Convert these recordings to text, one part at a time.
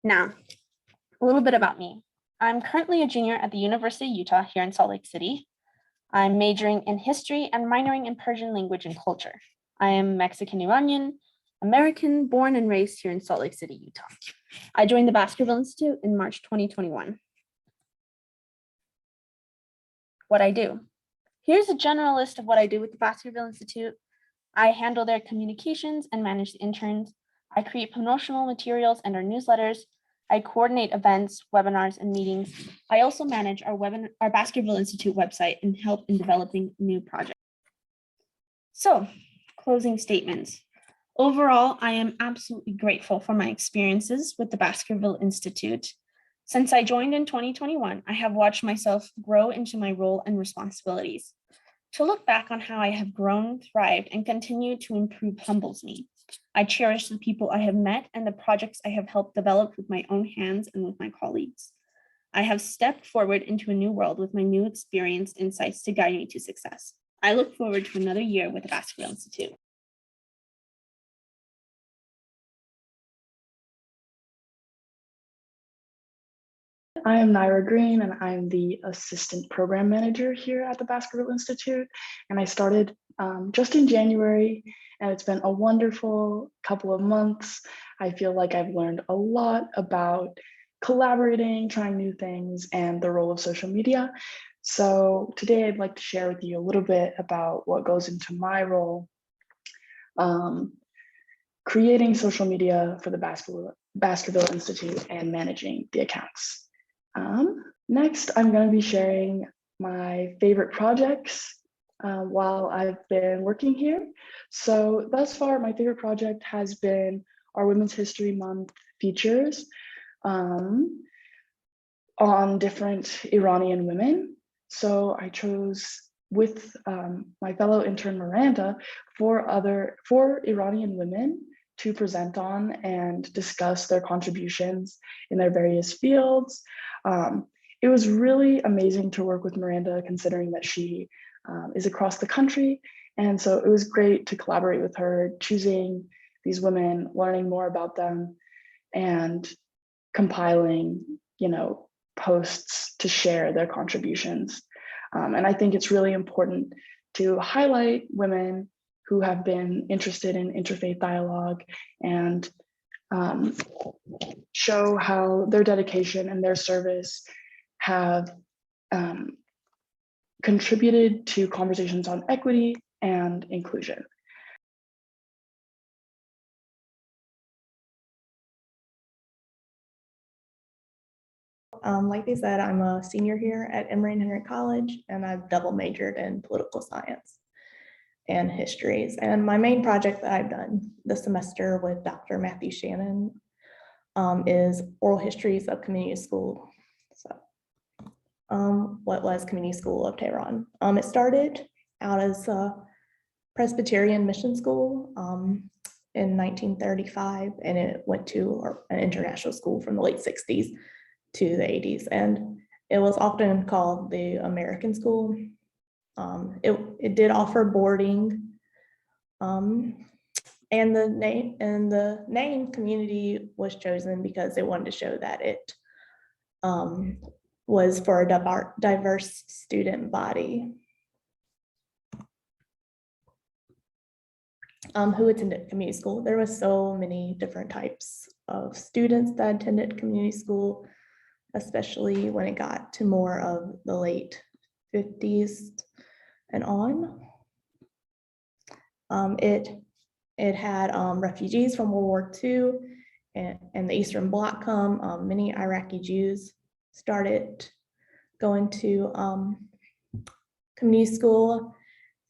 Now, a little bit about me. I'm currently a junior at the University of Utah here in Salt Lake City. I'm majoring in history and minoring in Persian language and culture. I am Mexican Iranian, American, born and raised here in Salt Lake City, Utah. I joined the Baskerville Institute in March 2021. What I do. Here's a general list of what I do with the Baskerville Institute. I handle their communications and manage the interns. I create promotional materials and our newsletters. I coordinate events, webinars, and meetings. I also manage our Baskerville Institute website and help in developing new projects. So, closing statements. Overall, I am absolutely grateful for my experiences with the Baskerville Institute. Since I joined in 2021, I have watched myself grow into my role and responsibilities. To look back on how I have grown, thrived, and continued to improve humbles me. I cherish the people I have met and the projects I have helped develop with my own hands and with my colleagues. I have stepped forward into a new world with my new experience insights to guide me to success. I look forward to another year with the Baskerville Institute. I am Naira Green, and I'm the Assistant Program Manager here at the Baskerville Institute. And I started just in January, and it's been a wonderful couple of months. I feel like I've learned a lot about collaborating, trying new things, and the role of social media. So today I'd like to share with you a little bit about what goes into my role, creating social media for the Baskerville Institute and managing the accounts. Next, I'm going to be sharing my favorite projects while I've been working here. So thus far, my favorite project has been our Women's History Month features on different Iranian women. So I chose with my fellow intern Miranda four Iranian women to present on and discuss their contributions in their various fields. It was really amazing to work with Miranda, considering that she is across the country. And so it was great to collaborate with her, choosing these women, learning more about them, and compiling, posts to share their contributions. And I think it's really important to highlight women who have been interested in interfaith dialogue and show how their dedication and their service have contributed to conversations on equity and inclusion. Like they said, I'm a senior here at Emory and Henry College, and I've double majored in political science and histories. And my main project that I've done this semester with Dr. Matthew Shannon is oral histories of community school. So what was Community School of Tehran? It started out as a Presbyterian mission school in 1935, and it went to an international school from the late 60s to the 80s. And it was often called the American School. It did offer boarding, and the name community was chosen because they wanted to show that it was for a diverse student body who attended community school. There was so many different types of students that attended community school, especially when it got to more of the late 50s and on. It had refugees from World War II and the Eastern Bloc come. Many Iraqi Jews started going to community school,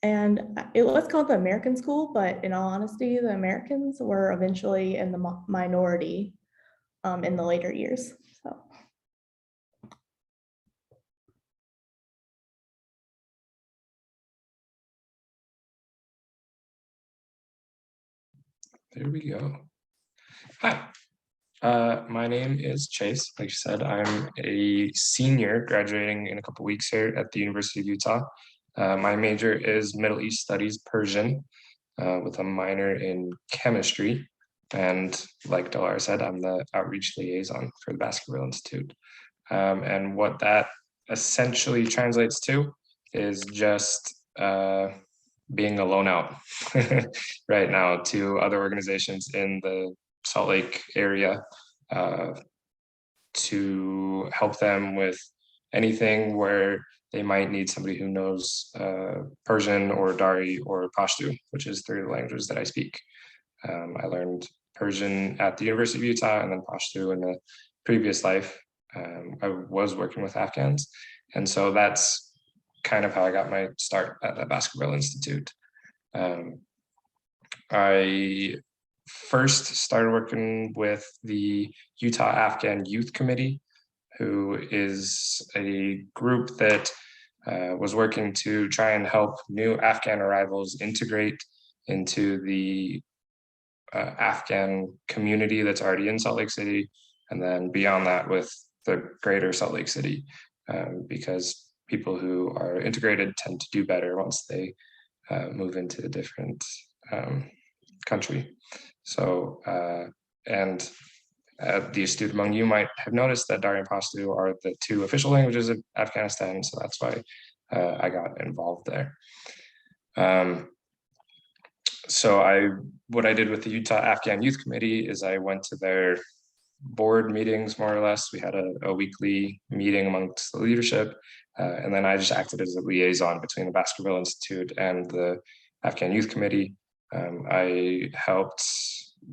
and it was called the American School, but in all honesty, the Americans were eventually in the minority in the later years. So. There we go. Hi, my name is Chase. Like you said, I'm a senior graduating in a couple weeks here at the University of Utah. My major is Middle East Studies Persian with a minor in chemistry. And like Delara said, I'm the outreach liaison for the Baskerville Institute. And what that essentially translates to is just being a loan out right now to other organizations in the Salt Lake area to help them with anything where they might need somebody who knows Persian or Dari or Pashto, which is 3 languages that I speak. I learned Persian at the University of Utah and then Pashto in the previous life. I was working with Afghans. And so that's kind of how I got my start at the Baskerville Institute. I first started working with the Utah Afghan Youth Committee, who is a group that was working to try and help new Afghan arrivals integrate into the Afghan community that's already in Salt Lake City, and then beyond that with the greater Salt Lake City, because people who are integrated tend to do better once they move into a different country. So, and the astute among you might have noticed that Dari and Pashto are the 2 official languages of Afghanistan, so that's why I got involved there. So what I did with the Utah Afghan Youth Committee is I went to their board meetings, more or less. We had a weekly meeting amongst the leadership, and then I just acted as a liaison between the Baskerville Institute and the Afghan Youth Committee. I helped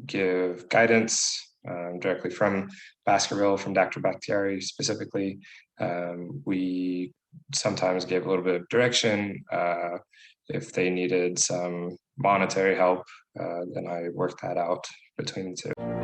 give guidance directly from Baskerville, from Dr. Bakhtiari specifically. We sometimes gave a little bit of direction. If they needed some monetary help, then I worked that out between the 2.